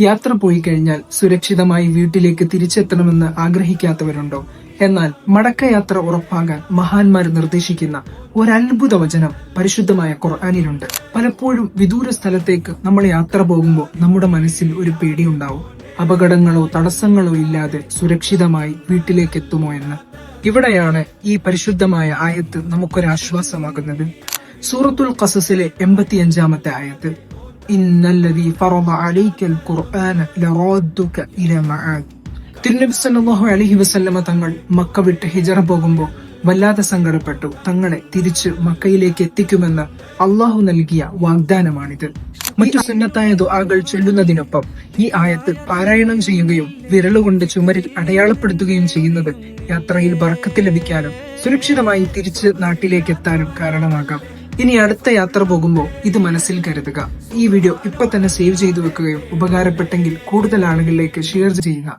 യാത്ര പോയി കഴിഞ്ഞാൽ സുരക്ഷിതമായി വീട്ടിലേക്ക് തിരിച്ചെത്തണമെന്ന് ആഗ്രഹിക്കാത്തവരുണ്ടോ? എന്നാൽ മടക്കയാത്ര ഉറപ്പാകാൻ മഹാന്മാർ നിർദ്ദേശിക്കുന്ന ഒരത്ഭുത വചനം പരിശുദ്ധമായ ഖുർആനിലുണ്ട്. പലപ്പോഴും വിദൂര സ്ഥലത്തേക്ക് നമ്മൾ യാത്ര പോകുമ്പോൾ നമ്മുടെ മനസ്സിൽ ഒരു പേടിയുണ്ടാവും. അപകടങ്ങളോ തടസ്സങ്ങളോ ഇല്ലാതെ സുരക്ഷിതമായി വീട്ടിലേക്ക് എത്തുമോ എന്ന്. ഇവിടെയാണ് ഈ പരിശുദ്ധമായ ആയത്ത് നമുക്കൊരാശ്വാസമാകുന്നത്. സൂറത്തുൽ ഖസസിലെ 85-ാമത്തെ ആയത്ത്, ഇന്നല്ലദീ ഫറദ അലൈക്കൽ ഖുർആന ലറാദ്ദുക ഇലാ മആദ്. തിരുനബി സല്ലല്ലാഹു അലൈഹി വസല്ലമ തങ്ങൾ മക്ക വിട്ട് ഹിജറ പോകുമ്പോൾ വല്ലാതെ സങ്കടപ്പെട്ടു. തങ്ങളെ തിരിച്ച് മക്കയിലേക്ക് എത്തിക്കുമെന്ന് അള്ളാഹു നൽകിയ വാഗ്ദാനമാണിത്. മറ്റു സുന്നത്തായ ദുആകൾ ചൊല്ലുന്നതിനൊപ്പം ഈ ആയത്ത് പാരായണം ചെയ്യുകയും വിരലുകൊണ്ട് ചുമരിൽ അടയാളപ്പെടുത്തുകയും ചെയ്യുന്നത് യാത്രയിൽ ബർക്കത്ത് ലഭിക്കാനും സുരക്ഷിതമായി തിരിച്ച് നാട്ടിലേക്ക് എത്താനും കാരണമാകാം. ഇനി അടുത്ത യാത്ര പോകുമ്പോൾ ഇത് മനസ്സിൽ കരുതുക. ഈ വീഡിയോ ഇപ്പൊ തന്നെ സേവ് ചെയ്തു വെക്കുകയും ഉപകാരപ്പെട്ടെങ്കിൽ കൂടുതൽ ആളുകളിലേക്ക് ഷെയർ ചെയ്യുക.